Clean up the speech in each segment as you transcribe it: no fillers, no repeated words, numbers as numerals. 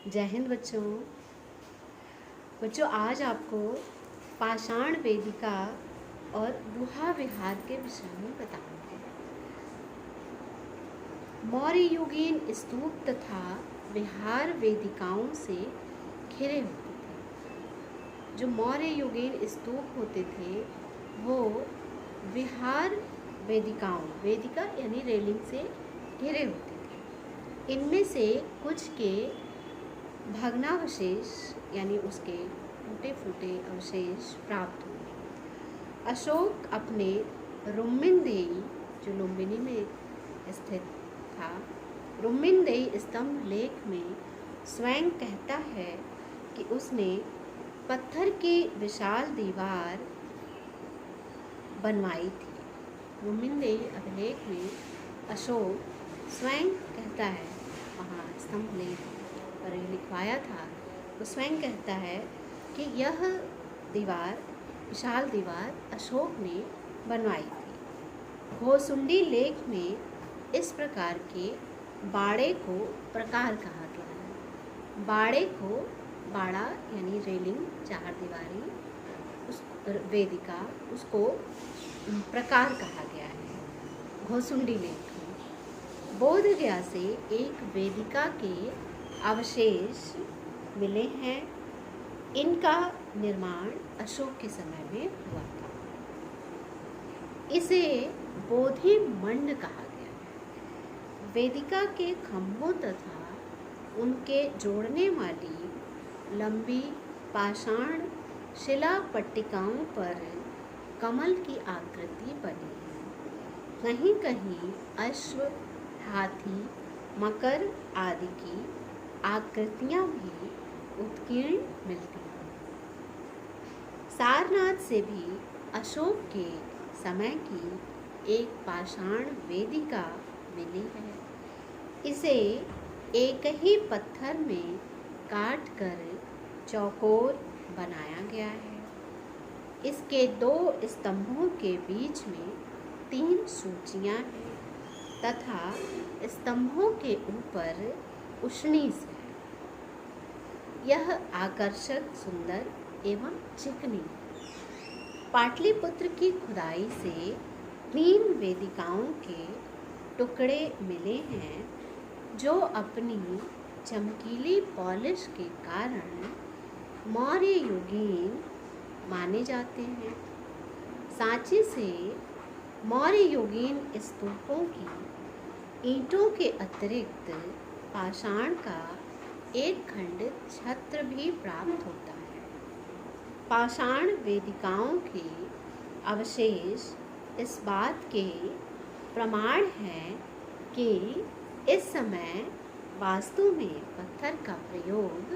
जय हिंद बच्चों। आज आपको पाषाण वेदिका और गुहा विहार के विषय में बताऊंगी। मौर्य युगीन स्तूप तथा विहार वेदिकाओं से घिरे होते थे। जो मौर्य युगीन स्तूप होते थे वो विहार वेदिका यानी रेलिंग से घिरे होते थे। इनमें से कुछ के भग्नावशेष यानी उसके टूटे फूटे अवशेष प्राप्त हुए। अशोक अपने रुम्मिनदेई, जो लुम्बिनी में स्थित था, रुम्मिनदेई स्तंभ लेख में स्वयं कहता है कि उसने पत्थर की विशाल दीवार बनवाई थी। रुम्मिनदेई अभिलेख में अशोक स्वयं कहता है, वहाँ स्तंभ लेख पर लिखवाया था, तो स्वयं कहता है कि यह विशाल दीवार अशोक ने बनवाई थी। घोसुंडी लेख में इस प्रकार के बाड़े को प्रकार कहा गया है। बाड़े को बाड़ा यानी रेलिंग, चार दीवारी, उस वेदिका, उसको प्रकार कहा गया है। घोसुंडी लेख में बोधगया से एक वेदिका के अवशेष मिले हैं। इनका निर्माण अशोक के समय में हुआ था। इसे बोधि मंड कहा गया है। वेदिका के खंभों तथा उनके जोड़ने वाली लंबी पाषाण शिला पट्टिकाओं पर कमल की आकृति बनी है। कहीं कहीं अश्व, हाथी, मकर आदि की आकृतियां भी उत्कीर्ण मिलती हैं। सारनाथ से भी अशोक के समय की एक पाषाण वेदिका मिली है। इसे एक ही पत्थर में काट कर चौकोर बनाया गया है। इसके दो स्तंभों के बीच में 3 सूचियां हैं तथा स्तंभों के ऊपर उष्णीस है। यह आकर्षक, सुंदर एवं चिकनी है। पाटलिपुत्र की खुदाई से 3 वेदिकाओं के टुकड़े मिले हैं जो अपनी चमकीली पॉलिश के कारण मौर्य युगीन माने जाते हैं। सांची से मौर्य युगीन स्तूपों की ईंटों के अतिरिक्त पाषाण का एक खंडित छत्र भी प्राप्त होता है। पाषाण वेदिकाओं के अवशेष इस बात के प्रमाण हैं कि इस समय वास्तु में पत्थर का प्रयोग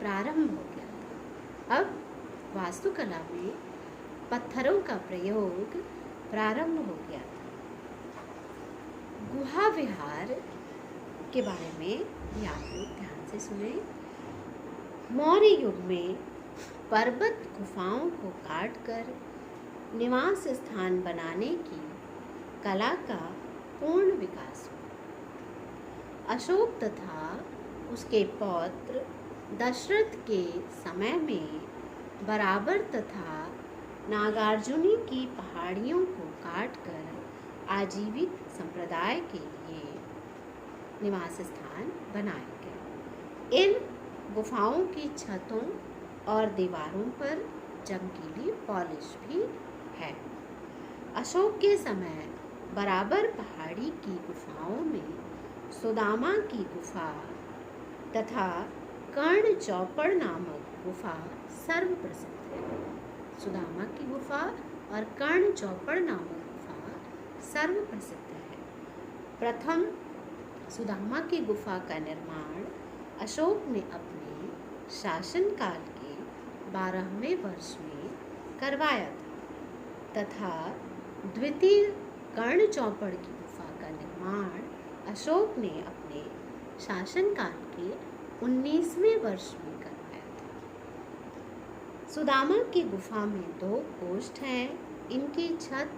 प्रारंभ हो गया था। अब वास्तुकला में पत्थरों का प्रयोग प्रारंभ हो गया था। गुहा विहार के बारे में भी आप लोग ध्यान से सुने। मौर्य युग में पर्वत गुफाओं को काटकर निवास स्थान बनाने की कला का पूर्ण विकास हुआ। अशोक तथा उसके पौत्र दशरथ के समय में बराबर तथा नागार्जुनी की पहाड़ियों को काटकर आजीविक संप्रदाय के लिए निवास स्थान बनाए गए। इन गुफाओं की छतों और दीवारों पर चमकीली पॉलिश भी है। अशोक के समय बराबर पहाड़ी की गुफाओं में सुदामा की गुफा तथा कर्ण चौपड़ नामक गुफा सर्वप्रसिद्ध है। सुदामा की गुफा और कर्ण चौपड़ नामक गुफा सर्वप्रसिद्ध है। प्रथम सुदामा की गुफा का निर्माण अशोक ने अपने शासनकाल के 12वें वर्ष में करवाया था तथा द्वितीय कर्ण चौपड़ की गुफा का निर्माण अशोक ने अपने शासनकाल के 19वें वर्ष में करवाया था। सुदामा की गुफा में 2 कोष्ठ हैं। इनकी छत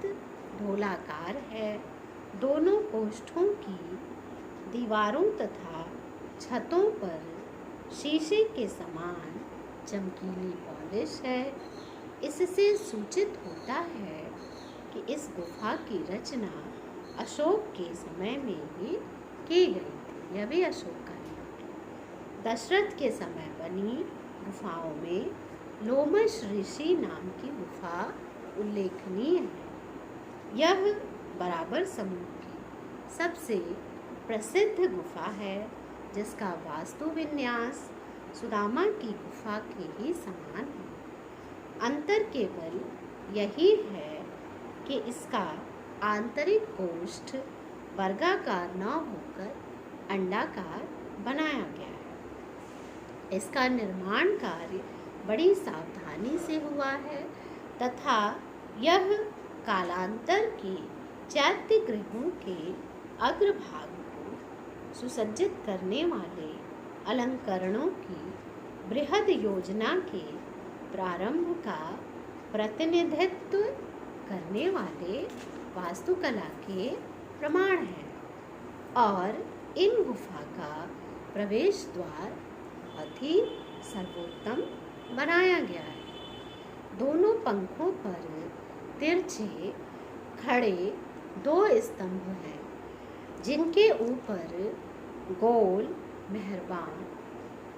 ढोलाकार है। दोनों कोष्ठों की दीवारों तथा छतों पर शीशे के समान चमकीली पॉलिश है। इससे सूचित होता है कि इस गुफा की रचना अशोक के समय में ही की गई थी। यह भी अशोक का नियम है। दशरथ के समय बनी गुफाओं में लोमश ऋषि नाम की गुफा उल्लेखनीय है। यह बराबर समूह की सबसे प्रसिद्ध गुफा है, जिसका वास्तु विन्यास सुदामा की गुफा के ही समान है। अंतर केवल यही है कि इसका आंतरिक कोष्ठ वर्गाकार न होकर अंडाकार बनाया गया है। इसका निर्माण कार्य बड़ी सावधानी से हुआ है तथा यह कालांतर के चैत्य गृहों के अग्रभाग को सुसज्जित करने वाले अलंकरणों की बृहद योजना के प्रारंभ का प्रतिनिधित्व करने वाले वास्तुकला के प्रमाण है। और इन गुफा का प्रवेश द्वार बहुत ही सर्वोत्तम बनाया गया है। दोनों पंखों पर तिरछे खड़े 2 स्तंभ हैं, जिनके ऊपर गोल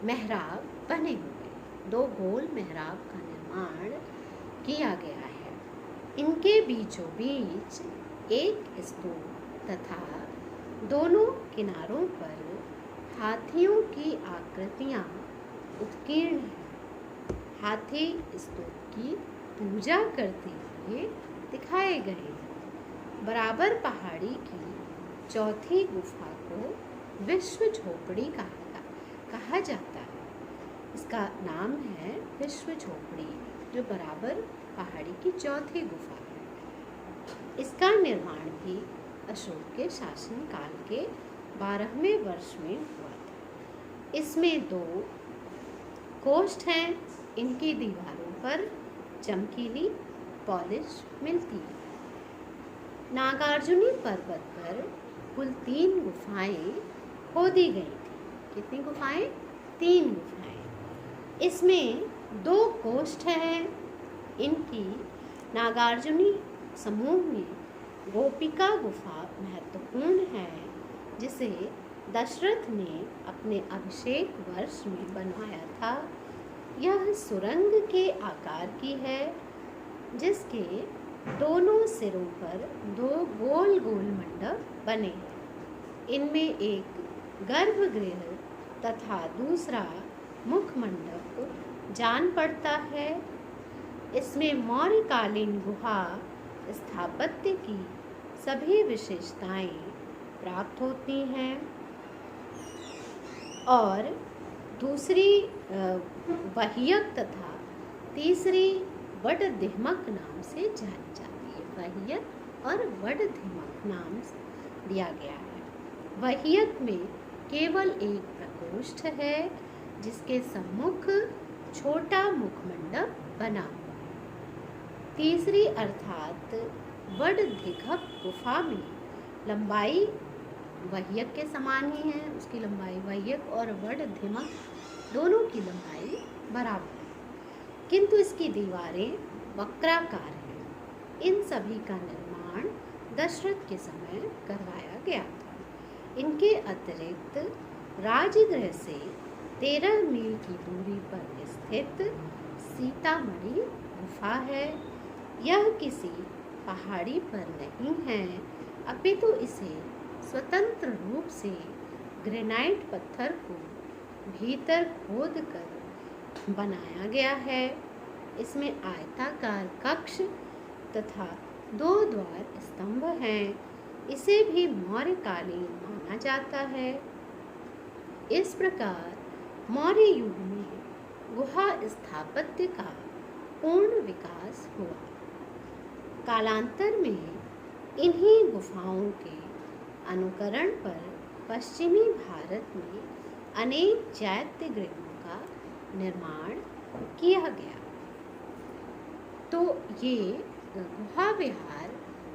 मेहराब बने हुए 2 गोल मेहराब का निर्माण किया गया है। इनके बीचों बीच एक स्तूप तथा दोनों किनारों पर हाथियों की आकृतियां उत्कीर्ण हैं। हाथी स्तूप की पूजा करते हुए दिखाए गए हैं। बराबर पहाड़ी की चौथी गुफा को विश्व झोपड़ी कहा जाता है। इसका नाम है विश्व झोपड़ी, जो बराबर पहाड़ी की चौथी गुफा है। इसका निर्माण भी अशोक के शासनकाल के 12वें वर्ष में हुआ था। इसमें 2 कोष्ठ हैं। इनकी दीवारों पर चमकीली पॉलिश मिलती है। नागार्जुनी पर्वत पर कुल 3 गुफाएं खोदी गई थी। कितनी गुफाएं? 3 गुफाएं। इसमें 2 कोष्ठ हैं। इनकी नागार्जुनी समूह में गोपिका गुफा महत्वपूर्ण है, जिसे दशरथ ने अपने अभिषेक वर्ष में बनवाया था। यह सुरंग के आकार की है, जिसके दोनों सिरों पर 2 गोल गोल मंडप बने हैं। इनमें एक गर्भगृह तथा दूसरा मुख मंडप जान पड़ता है। इसमें मौर्यकालीन गुहा स्थापत्य की सभी विशेषताएं प्राप्त होती हैं और दूसरी वहियक तथा तीसरी वडधिमक नाम से जानी जाती है। वहियक और वडधिमक नाम दिया गया है। वहियक में केवल एक प्रकोष्ठ है, जिसके सम्मुख छोटा मुखमंडप बना हुआ है। तीसरी अर्थात वडधिमक गुफा में लंबाई वहियक के समान ही है। उसकी लंबाई वहियक और वडधिमक दोनों की लंबाई बराबर है, किंतु इसकी दीवारें वक्राकार हैं। इन सभी का निर्माण दशरथ के समय करवाया गया था। इनके अतिरिक्त राजगृह से 13 मील की दूरी पर स्थित सीतामढ़ी गुफा है। यह किसी पहाड़ी पर नहीं है, अपितु इसे स्वतंत्र रूप से ग्रेनाइट पत्थर को भीतर खोद कर बनाया गया है। इसमें आयताकार कक्ष तथा 2 द्वार स्तंभ हैं। इसे भी मौर्यकालीन माना जाता है। इस प्रकार मौर्य युग में गुहा स्थापत्य का पूर्ण विकास हुआ। कालांतर में इन्हीं गुफाओं के अनुकरण पर पश्चिमी भारत में अनेक चैत्य गृहों का निर्माण किया गया। तो ये गुहा विहार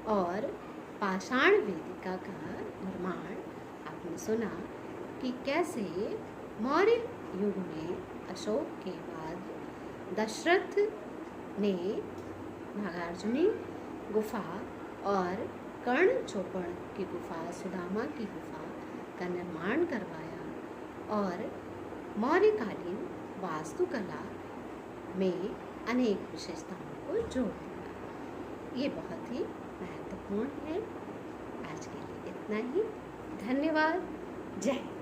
और पाषाण वेदिका का निर्माण आपने सुना कि कैसे मौर्य युग में अशोक के बाद दशरथ ने नागार्जुनी गुफा और कर्ण चोपड़ की गुफा, सुदामा की गुफा का निर्माण करवाया और मौर्यकालीन वास्तुकला में अनेक विशेषताओं को जोड़ दिया। ये बहुत ही महत्वपूर्ण है। आज के लिए इतना ही। धन्यवाद। जय हिंद।